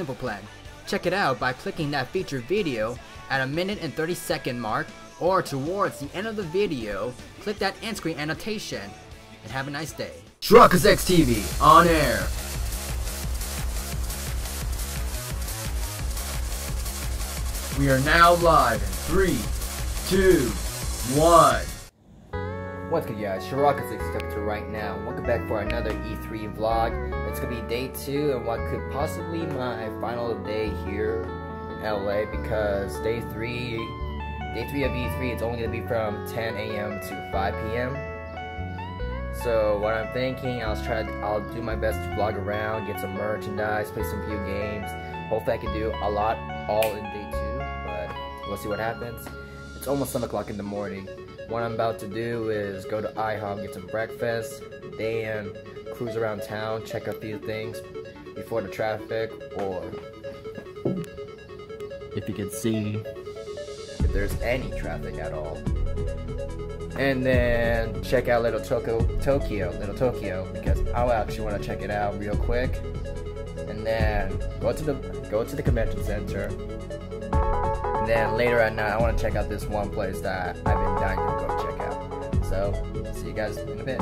simple plan. Check it out by clicking that featured video at 1 minute and 30-second mark, or towards the end of the video, click that end screen annotation, and have a nice day. ShirakoZXTV on air. We are now live in 3, 2, 1. What's good, guys? ShirakoZXTV right now. Welcome back for another E3 vlog. It's gonna be day 2 and what could possibly my final day here in LA, because day 3 of E3 it's only gonna be from 10 a.m. to 5 p.m. So what I'm thinking, I'll do my best to vlog around, get some merchandise, play some few games. Hopefully I can do a lot all in day 2, but we'll see what happens. It's almost 7 o'clock in the morning. What I'm about to do is go to IHOP, get some breakfast, then cruise around town, check a few things before the traffic, or if you can see if there's any traffic at all. And then check out Little Tokyo, because I actually want to check it out real quick. And then go to the convention center. And then later at night, I want to check out this one place that I've been dying to go check out. So, see you guys in a bit.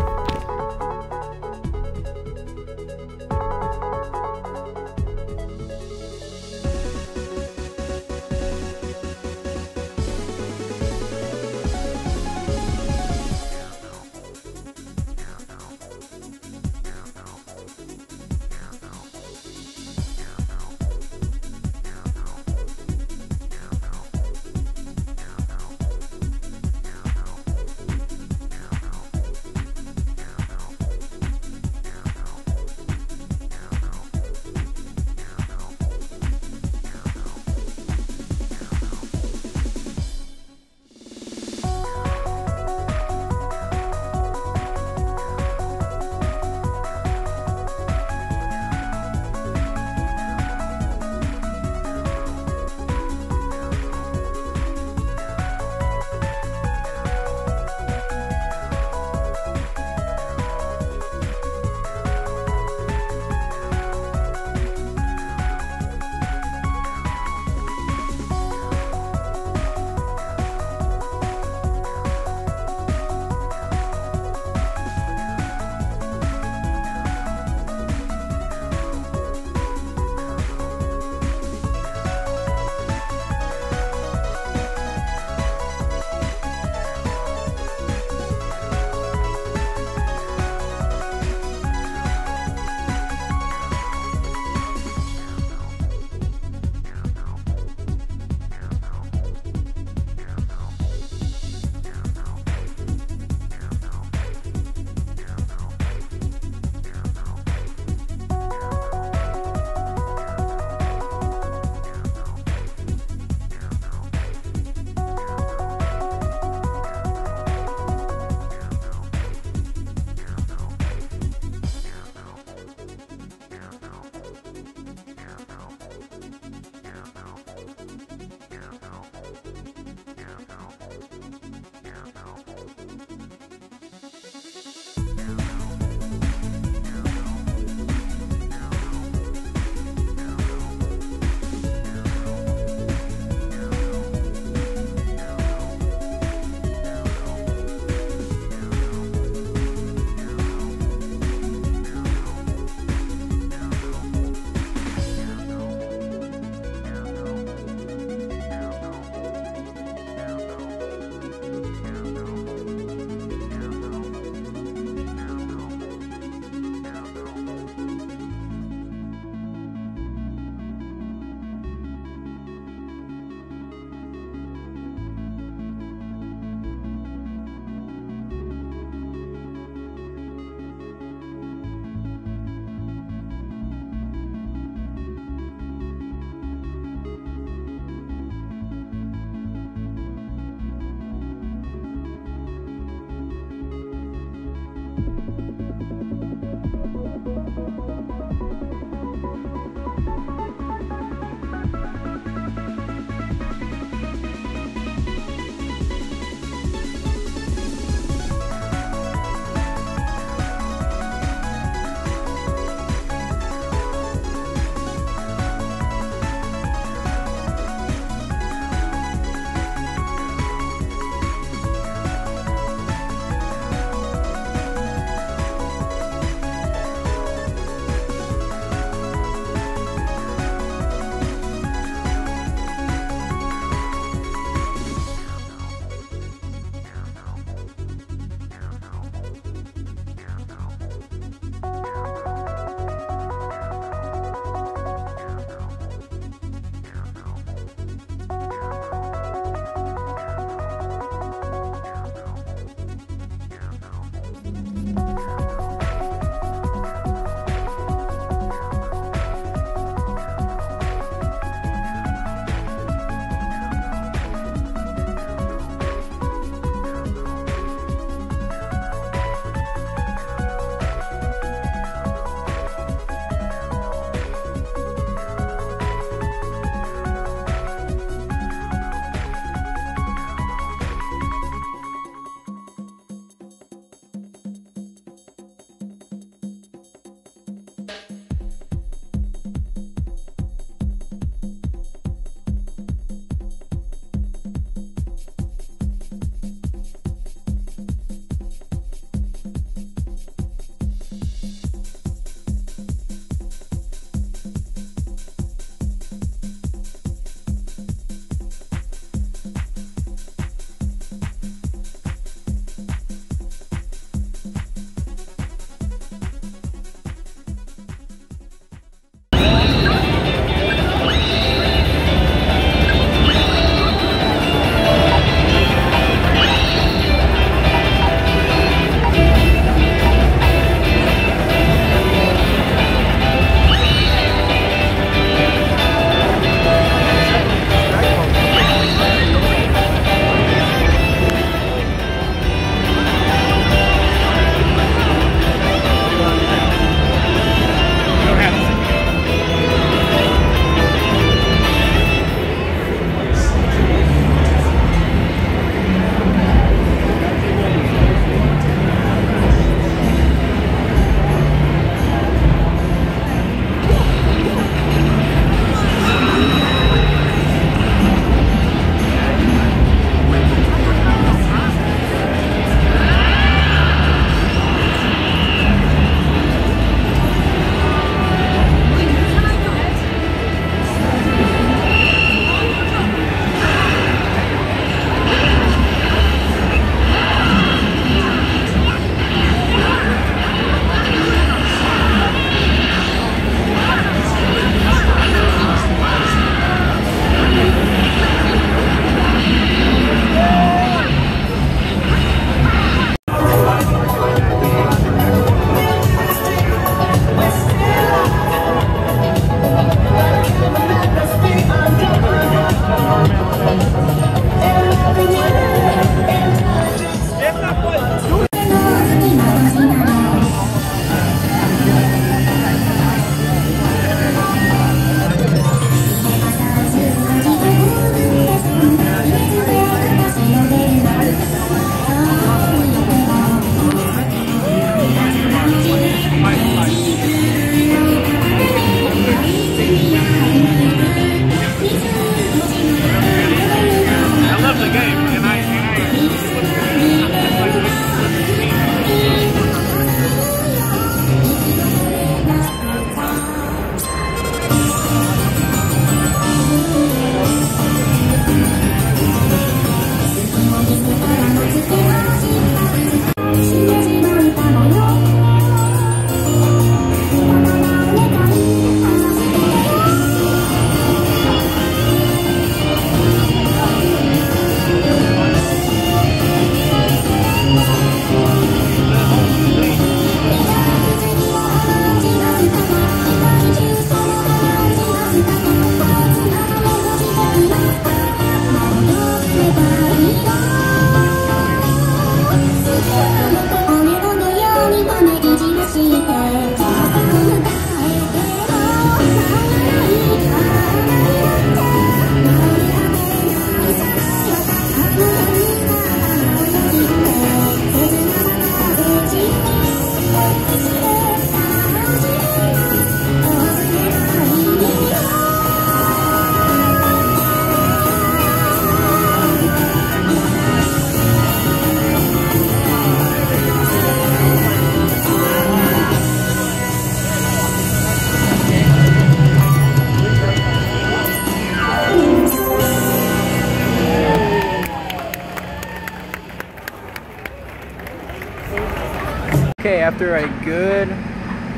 Okay, after a good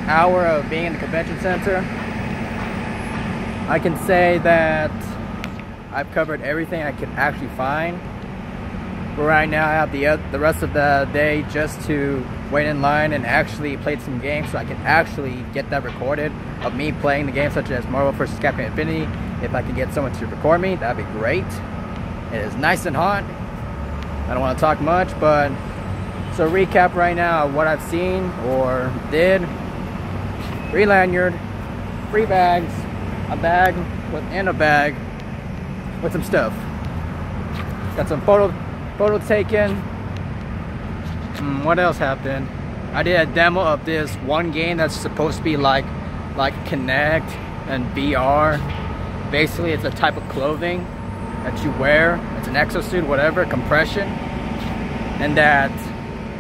hour of being in the convention center, I can say that I've covered everything I could actually find. But right now I have the rest of the day just to wait in line and actually play some games so I can actually get that recorded of me playing the games such as Marvel vs. Capcom Infinity. If I can get someone to record me, that'd be great. It is nice and hot. I don't want to talk much, but so recap right now of what I've seen or did. Free lanyard, free bags, a bag within a bag with some stuff. Got some photo taken. What else happened? I did a demo of this one game that's supposed to be like Kinect and VR. Basically, it's a type of clothing that you wear. It's an exosuit, whatever, compression, and that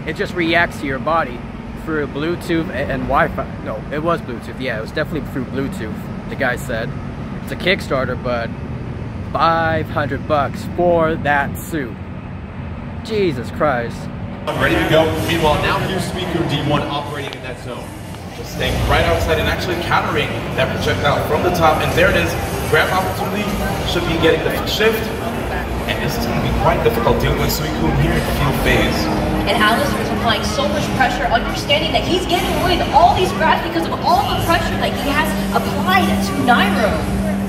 it just reacts to your body through Bluetooth and Wi-Fi. No, it was Bluetooth. Yeah, it was definitely through Bluetooth. The guy said it's a Kickstarter, but $500 for that suit. Jesus Christ. Ready to go. Meanwhile, now here's Suicune D1 operating in that zone. Just staying right outside and actually countering that projectile from the top. And there it is. Grab opportunity. Should be getting the shift. And this is going to be quite difficult dealing with Suicune here in the field phase. And Alistair is applying so much pressure, understanding that he's getting away with all these grabs because of all the pressure that he has applied to Nairo.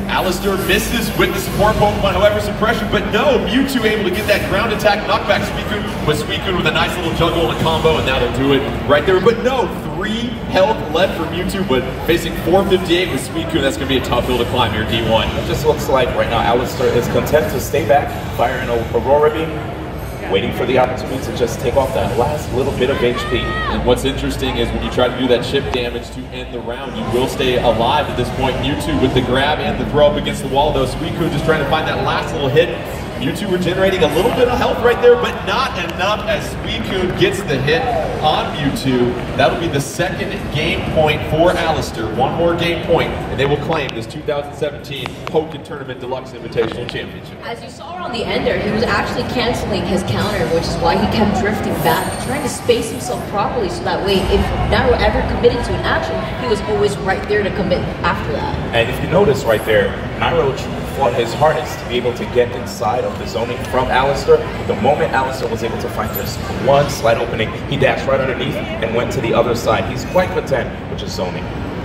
Alistair misses with the support Pokemon, however, suppression, but no, Mewtwo able to get that ground attack, knockback Suicune, but Suicune with a nice little juggle and a combo, and now they'll do it right there. But no, 3 health left for Mewtwo, but facing 458 with Suicune, that's going to be a tough hill to climb here, D1. It just looks like right now Alistair is content to stay back, fire an Aurora Beam, waiting for the opportunity to just take off that last little bit of HP. And what's interesting is when you try to do that chip damage to end the round, you will stay alive at this point. Mewtwo with the grab and the throw up against the wall, though. Suicune just trying to find that last little hit. Mewtwo regenerating a little bit of health right there, but not enough as Suicune gets the hit on Mewtwo. That'll be the second game point for Alistair. One more game point, and they will claim this 2017 Pokken Tournament Deluxe Invitational Championship. As you saw around the end there, he was actually canceling his counter, which is why he kept drifting back, trying to space himself properly so that way if Nairo ever committed to an action, he was always right there to commit after that. And if you notice right there, Nairo fought his hardest to be able to get inside of the zoning from Alistair. The moment Alistair was able to find just one slight opening, he dashed right underneath and went to the other side. He's quite content with just zoning.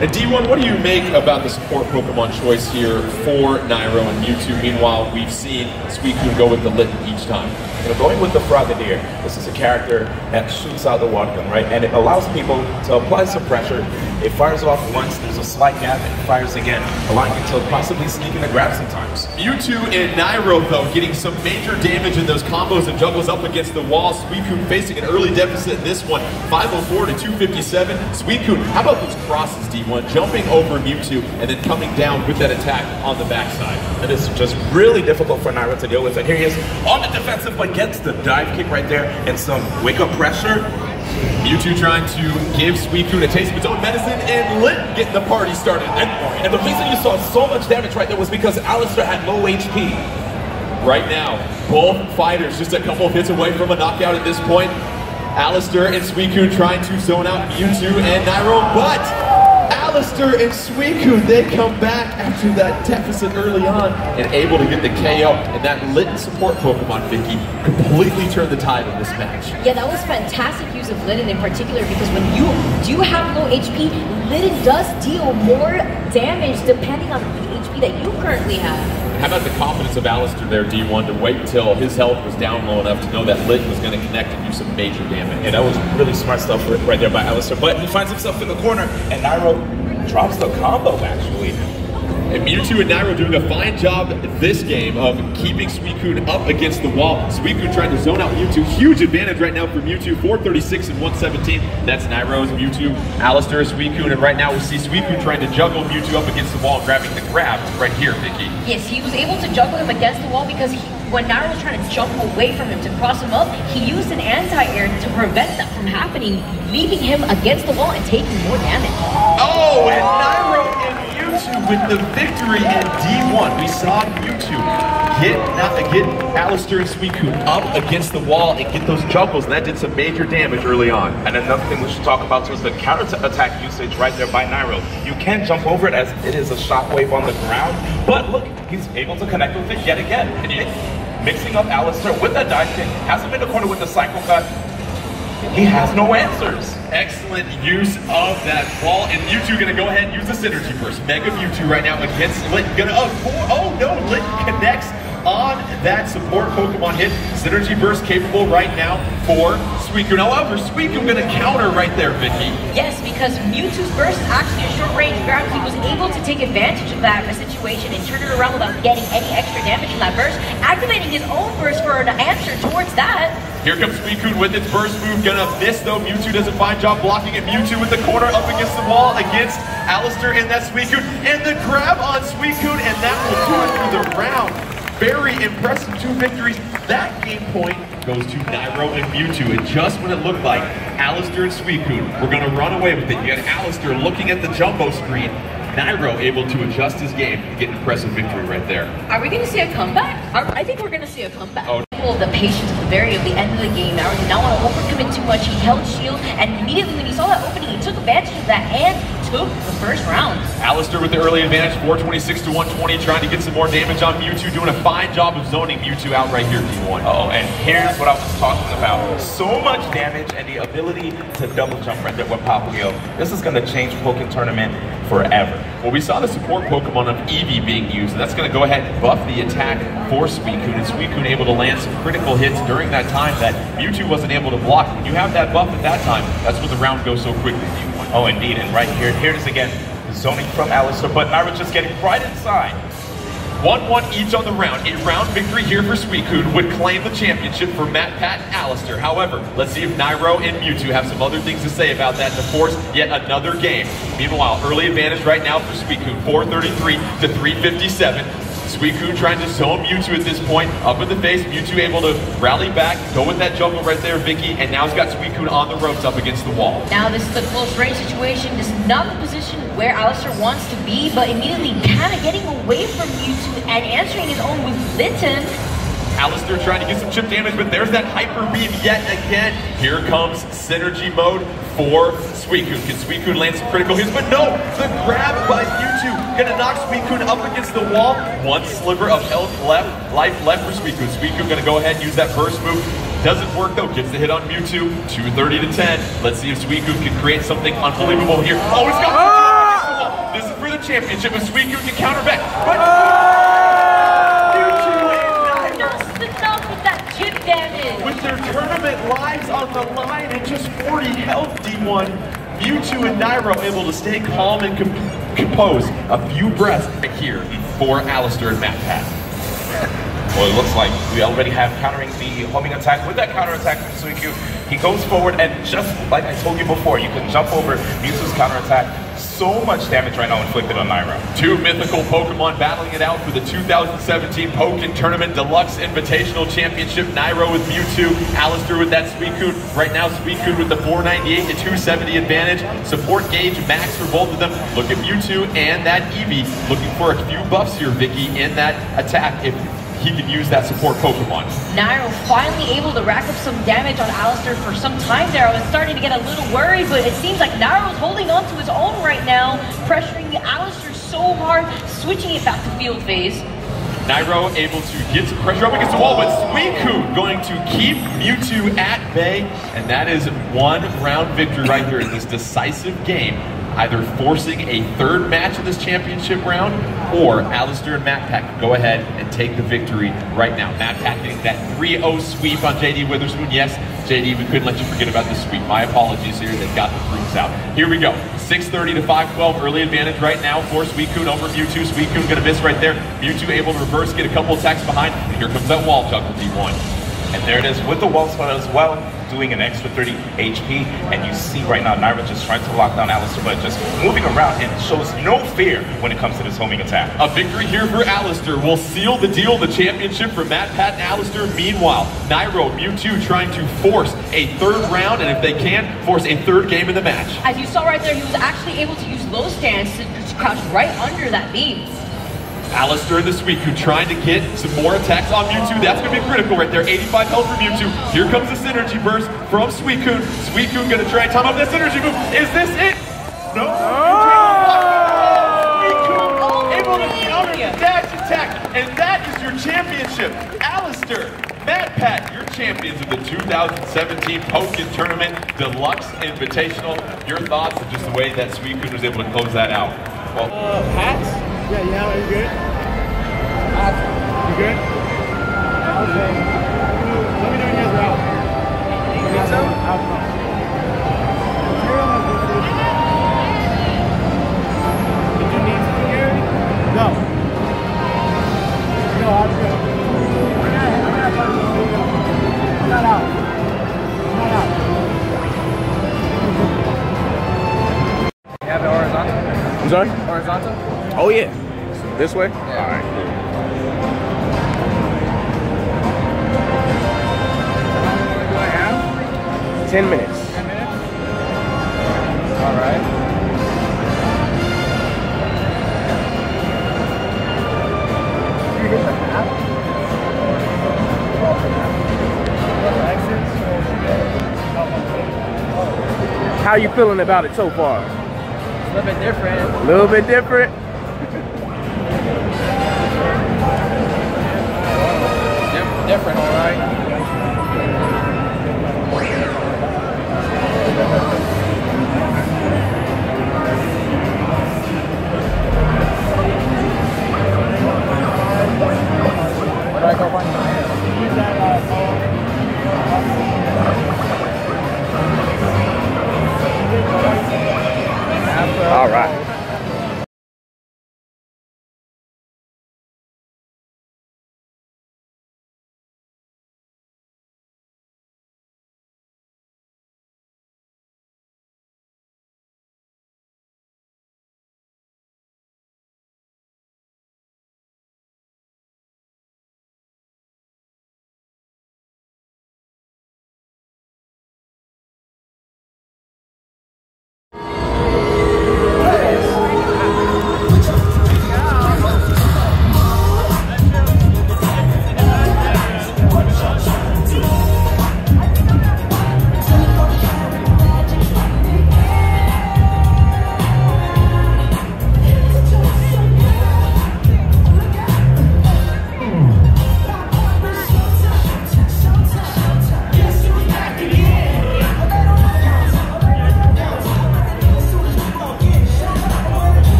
And D1, what do you make about the support Pokemon choice here for Nairo and Mewtwo? Meanwhile, we've seen Suicune go with the Litten each time. You know, going with the Frogadier, this is a character that shoots out the water gun, right? And it allows people to apply some pressure. It fires off once, there's a slight gap, and it fires again, allowing you to possibly sneak in a grab sometimes. Mewtwo and Nairo, though, getting some major damage in those combos and juggles up against the wall. Suicune facing an early deficit in this one, 504 to 257. Suicune, how about those crosses, D1? Jumping over Mewtwo and then coming down with that attack on the backside. It is just really difficult for Nairo to deal with. And here he is on the defensive, but gets the dive kick right there and some wake-up pressure. Mewtwo trying to give Suicune a taste of its own medicine, and Lit getting the party started. And the reason you saw so much damage right there was because Alistair had low HP. Right now, both fighters just a couple of hits away from a knockout at this point. Alistair and Suicune trying to zone out Mewtwo and Nairo, but Alistair and Suicune, they come back after that deficit early on and able to get the KO. And that Litten support Pokemon, Vicky, completely turned the tide of this match. Yeah, that was fantastic use of Litten in particular because when you do have low HP, Litten does deal more damage depending on the HP that you currently have. How about the confidence of Alistair there, D1, to wait until his health was down low enough to know that Litten was going to connect and do some major damage. Yeah, that was really smart stuff right there by Alistair. But he finds himself in the corner, and Nairo drops the combo, actually. And Mewtwo and Nairo doing a fine job this game of keeping Suicune up against the wall. Suicune trying to zone out Mewtwo. Huge advantage right now for Mewtwo, 436 and 117. That's Nairo's Mewtwo, Alistair, Suicune, and right now we see Suicune trying to juggle Mewtwo up against the wall, grabbing the grab right here, Vicky. Yes, he was able to juggle him against the wall because when Nairo was trying to jump away from him to cross him up, he used an anti-air to prevent that from happening, leaving him against the wall and taking more damage. Oh, and Nairo and Mewtwo Mewtwo with the victory in D1. We saw Mewtwo get Alistair and Suicune up against the wall and get those juggles, and that did some major damage early on. And another thing we should talk about too is the counter attack usage right there by Nairo. You can jump over it as it is a shockwave on the ground, but look, he's able to connect with it yet again. And mixing up Alistair with that dive kick, has him in the corner with the cycle cut. He has no answers. Excellent use of that wall, and Mewtwo gonna go ahead and use the synergy burst. Mega Mewtwo right now against Lit. Oh no, Lit connects on that support Pokemon hit. Synergy burst capable right now for Suicune. However, Suicune gonna counter right there, Vicky. Yes, because Mewtwo's burst is actually a short range grab. He was able to take advantage of that situation and turn it around without getting any extra damage from that burst, activating his own burst for an answer towards that. Here comes Suicune with its burst move, gonna miss though. Mewtwo does a fine job blocking it. Mewtwo with the corner up against the wall against Alistair and that Suicune. And the grab on Suicune, and that will do it for the round. Very impressive 2 victories. That game point goes to Nairo and Mewtwo. And just when it looked like Alistair and Suicune were gonna run away with it, you had Alistair looking at the jumbo screen. Nairo able to adjust his game to get an impressive victory right there. Are we going to see a comeback? I think we're going to see a comeback. The patience at the very end of the game. Nairo did not want to overcommit too much. He held shield, and immediately when he saw that opening, he took advantage of that and took the first round. Alistair with the early advantage, 426 to 120, trying to get some more damage on Mewtwo, doing a fine job of zoning Mewtwo out right here, D1. Oh, and here's what I was talking about. So much damage and the ability to double jump right there with Papio. This is going to change Pokken Tournament forever. Well, we saw the support Pokemon of Eevee being used, and that's going to go ahead and buff the attack for Suicune, and Suicune able to land some critical hits during that time that Mewtwo wasn't able to block. When you have that buff at that time, that's when the round goes so quickly, D1. Oh, indeed, and right here it is again, zoning from Alistair, but Nairo just getting right inside. 1-1 each on the round. A round victory here for Suicune would claim the championship for Matt, Pat, and Alistair. However, let's see if Nairo and Mewtwo have some other things to say about that to force yet another game. Meanwhile, early advantage right now for Suicune, 433 to 357. Suicune trying to zone Mewtwo at this point, up in the face. Mewtwo able to rally back, go with that jungle right there, Vicky, and now he's got Suicune on the ropes up against the wall. Now this is a close range situation. This is not the position where Alistair wants to be, but immediately kind of getting away from Mewtwo and answering his own with Litten. Alistair trying to get some chip damage, but there's that Hyper Beam yet again. Here comes Synergy Mode for Suicune. Can Suicune land some critical hits? But no, the grab by Mewtwo gonna knock Suicune up against the wall. One sliver of life left for Suicune. Suicune gonna go ahead and use that burst move. Doesn't work though, gets the hit on Mewtwo, 230 to 10. Let's see if Suicune can create something unbelievable here. Oh, he's got the This is for the championship, and Suicune can counter back. But with their tournament lives on the line and just 40 health, D1, Mewtwo and Nairo able to stay calm and compose a few breaths here for Alistair and Matt Pat. Well, it looks like we already have countering the homing attack. With that counter attack from Suicune, he goes forward, and just like I told you before, you can jump over Mewtwo's counter attack. So much damage right now inflicted on Nairo. 2 mythical Pokemon battling it out for the 2017 Pokken Tournament Deluxe Invitational Championship. Nairo with Mewtwo, Alistair with that Suicune. Right now, Suicune with the 498 to 270 advantage. Support gauge max for both of them. Look at Mewtwo and that Eevee looking for a few buffs here, Vicky, in that attack if he can use that support Pokemon. Nairo finally able to rack up some damage on Alistair for some time there. I was starting to get a little worried, but it seems like Nairo's holding on to his own right now, pressuring Alistair so hard, switching it back to field phase. Nairo able to get some pressure up against the wall, but Suicune going to keep Mewtwo at bay, and that is 1 round victory right here in this decisive game, either forcing a 3rd match of this championship round, or Alistair and Matt Pat can go ahead and take the victory right now. Matt Pat getting that 3-0 sweep on JD Witherspoon. Yes, JD, we couldn't let you forget about the sweep. My apologies here, they've got the proofs out. Here we go, 630 to 512, early advantage right now for Suicune over Mewtwo. Suicune gonna miss right there. Mewtwo able to reverse, get a couple attacks behind, and here comes that wall juggle, D1. And there it is with the wall spot as well, doing an extra 30 HP. And you see right now, Nairo just trying to lock down Alistair, but just moving around and shows no fear when it comes to this homing attack. A victory here for Alistair will seal the deal, the championship for Matt, Pat, and Alistair. Meanwhile, Nairo, Mewtwo trying to force a 3rd round, and if they can, force a 3rd game in the match. As you saw right there, he was actually able to use low stance to crouch right under that beam. Alistair and the Suicune trying to get some more attacks on Mewtwo. That's going to be critical right there. 85 health for Mewtwo. Here comes the synergy burst from Suicune. Suicune going to try and time up that synergy move. Is this it? No. Suicune able to counter the dash attack. And that is your championship. Alistair, Mad Pat, your champions of the 2017 Pokken Tournament Deluxe Invitational. Your thoughts on just the way that Suicune was able to close that out? Well, Pats? Yeah, are you good? You good? Okay. Let me know when you guys are out. You need some? Did you need something, Gary? No. No, I'm good. I'm not out. You have it horizontal? I'm sorry? Horizontal? Oh, yeah. This way? Yeah. All right, cool. What do I have? 10 minutes. 10 minutes? All right. Did you get the map? How are you feeling about it so far? It's a little bit different. A little bit different? Different, all right. Where do I go find my All right.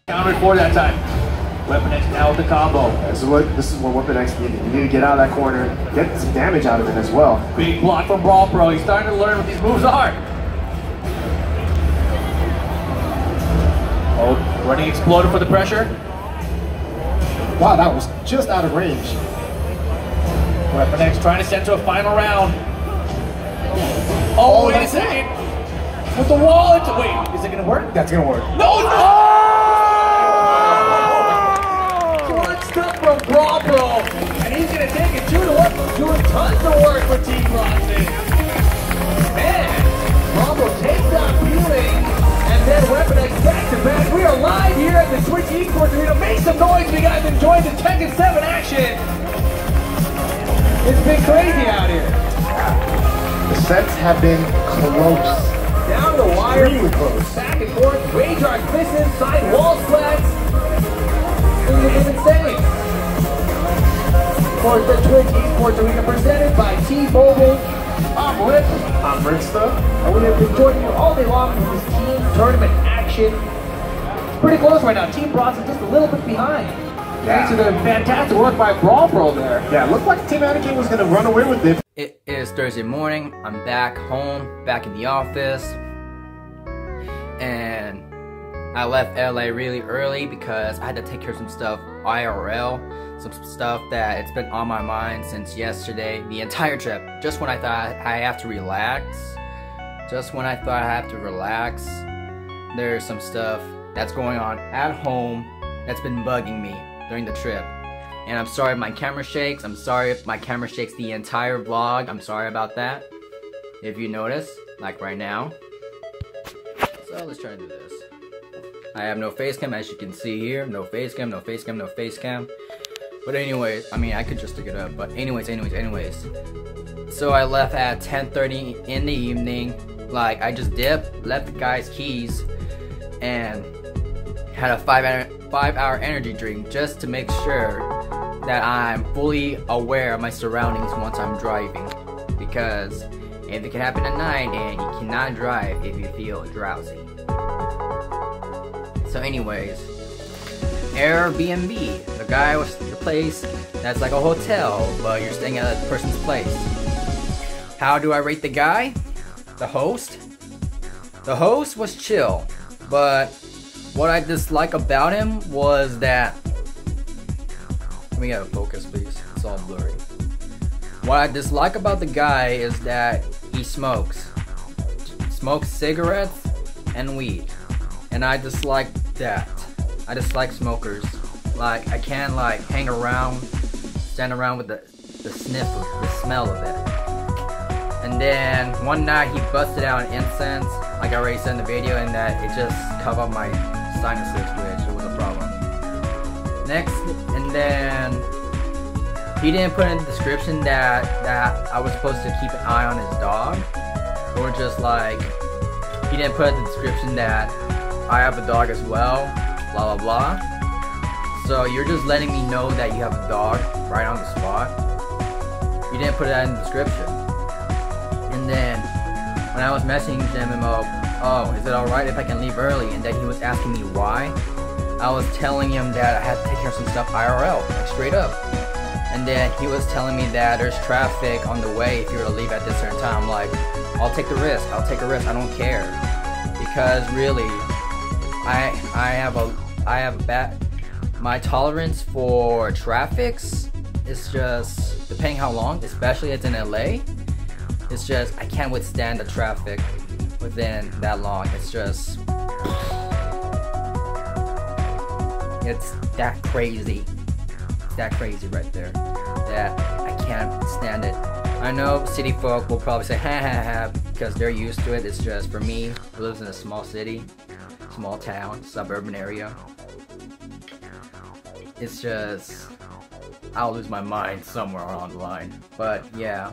Countered for that time. Weapon X now with the combo. This is what Weapon X needed. You need to get out of that corner, get some damage out of it as well. Big block from Brawl Pro. He's starting to learn what these moves are. Oh, running Exploder for the pressure. Wow, that was just out of range. Weapon X trying to send to a final round. Oh, wait a second. With the wall into, wait, is it gonna work? That's gonna work. No, no! Clutched up from Brawl Pro, and he's gonna take it 2-1, doing tons of work for Team Bronson. Man, Brawl Pro takes down Peeling, and then Weapon X back to back. We are live here at the Twitch Esports Arena. Make some noise if you guys enjoyed the Tekken 7 action. It's been crazy out here. The sets have been close. Down the wire, Extremely close. back and forth, rage arc misses, side wall slats. Things have been insane. Of course, the Twitch Esports Arena presented by T-Mobile. I'm Rip. I'm Ricksta. And we have been joining you all day long for this team tournament action. It's pretty close right now. Team Bronson just a little bit behind. Thanks to the fantastic work by Brawl Pro there. Yeah, it looked like Team Anakin was going to run away with it. It is Thursday morning. I'm back home, back in the office, and I left LA really early because I had to take care of some stuff IRL, some stuff that it's been on my mind since yesterday, the entire trip. Just when I thought I have to relax, there's some stuff that's going on at home that's been bugging me during the trip. And I'm sorry if my camera shakes. I'm sorry if my camera shakes the entire vlog. I'm sorry about that. If you notice, like right now. So let's try to do this. I have no face cam, as you can see here. No face cam, no face cam, no face cam. But anyways, I mean, I could just stick it up. But anyways. So I left at 10:30 in the evening. Like, I just dipped, left the guy's keys, and had a 5-hour energy drink just to make sure that I'm fully aware of my surroundings once I'm driving, because if it can happen at night, and you cannot drive if you feel drowsy. So anyways, Airbnb, the place that's like a hotel, but you're staying at a person's place. How do I rate the guy? The host? The host was chill, but what I dislike about him was that, let me get a focus please, it's all blurry. What I dislike about the guy is that he smokes cigarettes and weed, and I dislike that. I dislike smokers. Like, I can't like hang around, stand around with the sniff of the smell of it. And then one night he busted out an incense, like I already said in the video, and that it just covered up my sinuses, which it was a problem. Next, and then he didn't put in the description that I was supposed to keep an eye on his dog, or just like he didn't put in the description that I have a dog as well, blah blah blah. So you're just letting me know that you have a dog right on the spot. You didn't put that in the description. And then when I was messaging him about, oh, is it alright if I can leave early, and then he was asking me why, I was telling him that I had to take care of some stuff IRL, like straight up. And then he was telling me that there's traffic on the way if you were to leave at this certain time. I'm like, I'll take the risk, I don't care. Because really, my tolerance for traffics is just, depending how long, especially it's in LA, it's just, I can't withstand the traffic within that long. It's just, it's that crazy. It's that crazy right there, that I can't stand it. I know city folk will probably say ha ha ha because they're used to it. It's just, for me, who lives in a small city, small town, suburban area, it's just, I'll lose my mind somewhere along the line. But yeah.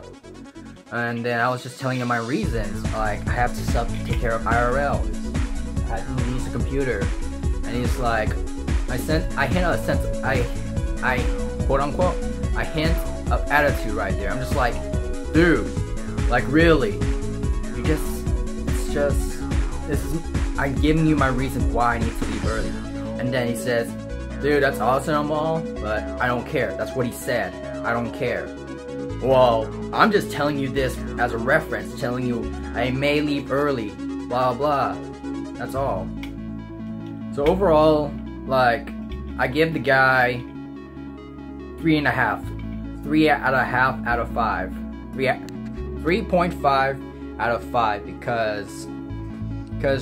And then I was just telling him my reasons, like I have to take care of IRL, I have to use a computer, and he's like, I hint a sense, I quote unquote, a hint of attitude right there. I'm just like, dude, like really, it's just, I'm giving you my reasons why I need to leave early. And then he says, dude, that's awesome and all, but I don't care. That's what he said. I don't care. Well, I'm just telling you this as a reference, telling you I may leave early, blah blah. That's all. So overall, like, I give the guy 3.5. 3.5 out of 5. 3.5 out of 5 because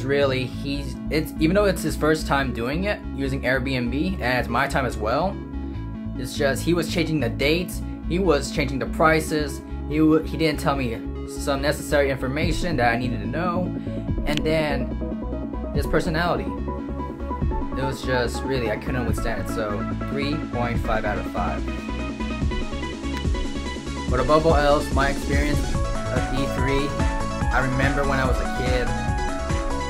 really even though it's his first time doing it using Airbnb, and it's my time as well, it's just he was changing the dates, he was changing the prices, he didn't tell me some necessary information that I needed to know, and then his personality, it was just really, I couldn't withstand it. So 3.5 out of 5. But above all else, my experience of E3, I remember when I was a kid.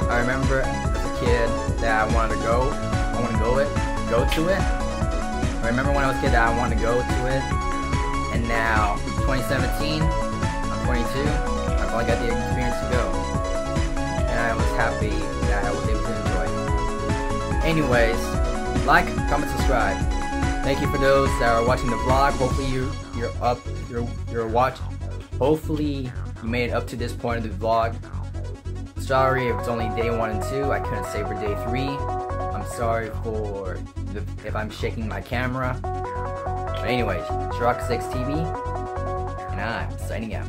I remember as a kid that I wanted to go to it. I remember when I was a kid that I wanted to go to it. And now, 2017, I'm 22, I finally got the experience to go. And I was happy that I was able to enjoy it. Anyways, like, comment, subscribe. Thank you for those that are watching the vlog. Hopefully hopefully you made it up to this point of the vlog. Sorry if it's only day 1 and 2. I couldn't stay for day 3. I'm sorry for if I'm shaking my camera. But anyways, ShirakoZXTV, and I'm signing out.